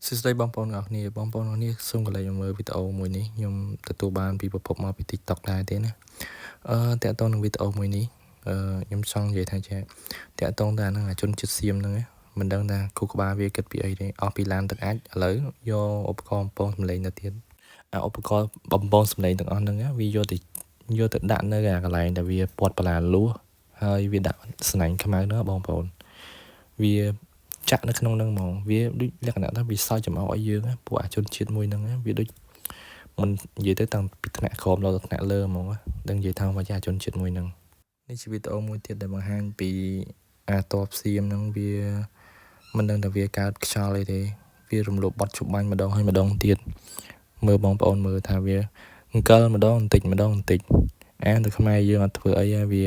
សួស្តីបងប្អូនទាំងអស់គ្នាសូមកន្លែងមើលវីដេអូមួយនេះខ្ញុំទទួលបានពីប្រភពមកពី TikTok ដែរទេណាតាក់ទងនឹងវីដេអូមួយនេះខ្ញុំចង់និយាយថាចាតាក់ទងទៅអានឹងជនជាតិសៀមហ្នឹងមិនដឹងថាគូក្បាលវាគិតពីអីទេអស់ពីឡានទឹកអាចឥឡូវយកឧបករណ៍បំពងសម្លេងទៅទៀតឧបករណ៍បំពងសម្លេងទាំងអស់ហ្នឹងវាយកទៅដាក់នៅកន្លែងដែលវាពាត់បលាលួសហើយវាដាក់ស្នាញ់ខ្មៅហ្នឹងបងប្អូនវាចាក់នៅក្នុងហ្នឹងហ្មងវាដូចលក្ខណៈថាវាសើចចំអកឲ្យយើងពួកអាជនជាតិមួយហ្នឹងវាដូចមិននិយាយទៅតាំងពីថ្នាក់ក្រោមដល់ថ្នាក់លើហ្មងដឹងនិយាយថាមកអាជនជាតិមួយហ្នឹងនេះជាវីដេអូមួយទៀតដែលបង្ហាញពីអាតបសៀមហ្នឹងវាមិនដឹងថាវាកើតខ្យល់អីទេវារំលោភបត់ជុំបាញ់ម្ដងហើយម្ដងទៀតមើលបងប្អូនមើលថាវាអង្គលម្ដងបន្តិចអានទៅខ្មែរយើងអត់ធ្វើអីវា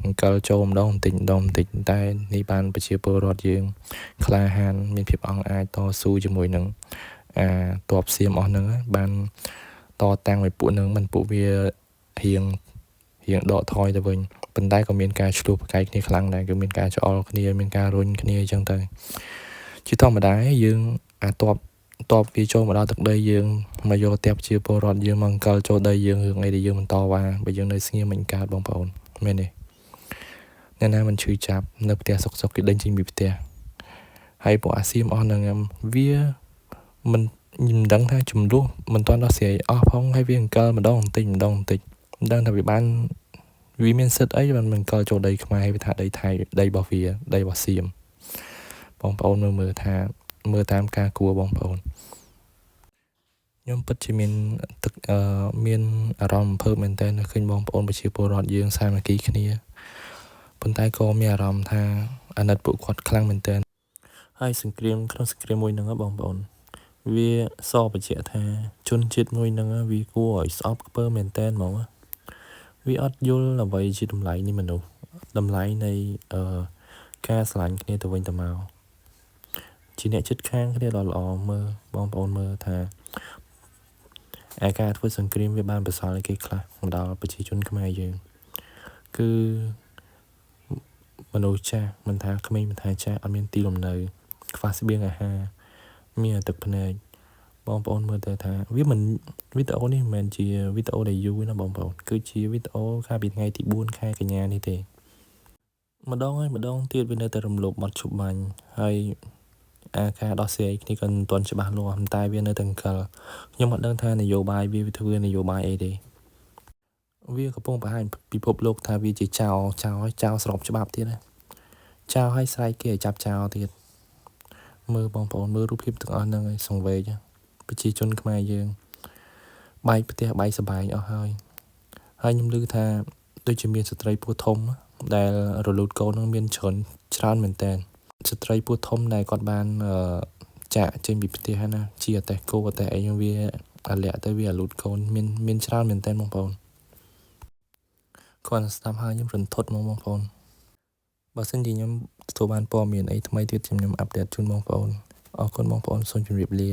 អង្គលចូលម្ដងបន្តិចតែនេះបានប្រជាពលរដ្ឋយើងក្លាហានមានភាពអង់អាចតស៊ូជាមួយនឹងតបសៀមអស់ហ្នឹងបានតតាំងឲ្យពួកនឹងមិនពួកវារៀងដកថយទៅវិញប៉ុន្តែក៏មានការឆ្លោះប្រកែកគ្នាខ្លាំងដែរគឺមានការច្អល់គ្នាមានការរុញគ្នាអញ្ចឹងទៅជាធម្មតាយើងតបវាចូលមកដល់ទឹកដីយើងមកយកតែប្រជាពលរដ្ឋយើងមកអង្គលចូលដីយើងរឿងអីដែលយើងមិនតវ៉ាបើយើងនៅស្ងៀមមិនកើតបងប្អូនមែនទេអ្នកណាមិនឈឺចាប់នៅផ្ទះសុកគេដេញចេញពីផ្ទះហើយពួកអាសៀមអស់ហ្នឹងវាមិនដឹងថាចំនួនមិនទាន់ដោះស្រាយអស់ផងហើយវាអង្គលម្ដងបន្តិចមិនដឹងថាវាបានវាមានសិទ្ធអីបានមិនអង្គលចូលដីខ្មែរវាថាដីថៃដីរបស់វាដីរបស់សៀមបងប្អូនមើលតាមការគួរបងប្អូនខ្ញុំពិតជាមានអារម្មណ៍អំភើបមែនតើឃើញបងប្អូនប្រជាពលរដ្ឋយើងសាមគ្គីគ្នាប៉ុន្តែក៏មានអារម្មណ៍ថាអាណិតពួកគាត់ខ្លាំងមែនតើហើយក្នុងសង្គ្រាមមួយហ្នឹងបងប្អូនវាសបញ្ជាក់ថាជនជាតិមួយហ្នឹងវាគួរឲ្យស្អប់ខ្ពើមមែនតើហ្មងវាអត់យល់អ្វីជាតម្លៃនៃមនុស្សតម្លៃនៃការស្រឡាញ់គ្នាទៅវិញទៅមកជាអ្នកចិត្តខាងគ្នាល្អមើលបងប្អូនមើលថាការធ្វើសង្គ្រាមវាបានបន្សល់ឲ្យគេខ្លះមកដល់ប្រជាជនខ្មែរយើងគឺមនុស្សចាស់មិនថាក្មេងមិនថាចាស់អត់មានទីលំនៅខ្វះស្បៀងអាហារមានទឹកភ្នែកបងប្អូនមើលទៅថាវាមិនវីដេអូនេះមិនមែនជាវីដេអូដែលយូរណាបងប្អូនគឺជាវីដេអូកាលពីថ្ងៃទី4ខែកញ្ញានេះទេម្ដងទៀតវានៅតែរំលោភបត់ឈប់បាញ់ហើយការដោះស្រាយគ្នាក៏មិនទាន់ច្បាស់លាស់តែវានៅតែអង្គលខ្ញុំអត់ដឹងថានយោបាយវាធ្វើនយោបាយអីទេវាកំពុងបង្ហាញពិភពលោកថាវាជាចោលស្របច្បាប់ទៀតណាចោលឲ្យស្រែកគេឲ្យចាប់ចោលទៀតមើលបងប្អូនមើលរូបភាពទាំងអស់ហ្នឹងឲ្យសង្វេគប្រជាជនខ្មែរយើងបែកផ្ទះបែកសបែងអស់ហើយខ្ញុំឮថាដូចជាមានស្ត្រីពោះធំដែលរលូតកូននឹងមានច្រើនមែនតើស្ត្រីពោះធំដែលគាត់បានចាក់ចេញពីផ្ទះណាជាអតេះគោអតេះអីវាអាលាក់ទៅវារលូតកូនមានច្រើនមែនតើបងប្អូនគាត់ស្ដាប់ហើយខ្ញុំរន្ធត់មកបងប្អូនបើសិនជាខ្ញុំទទួលបានព័ត៌មានអីថ្មីទៀតខ្ញុំអាប់ដេតជូនបងប្អូនអរគុណបងប្អូនសូមជម្រាបលា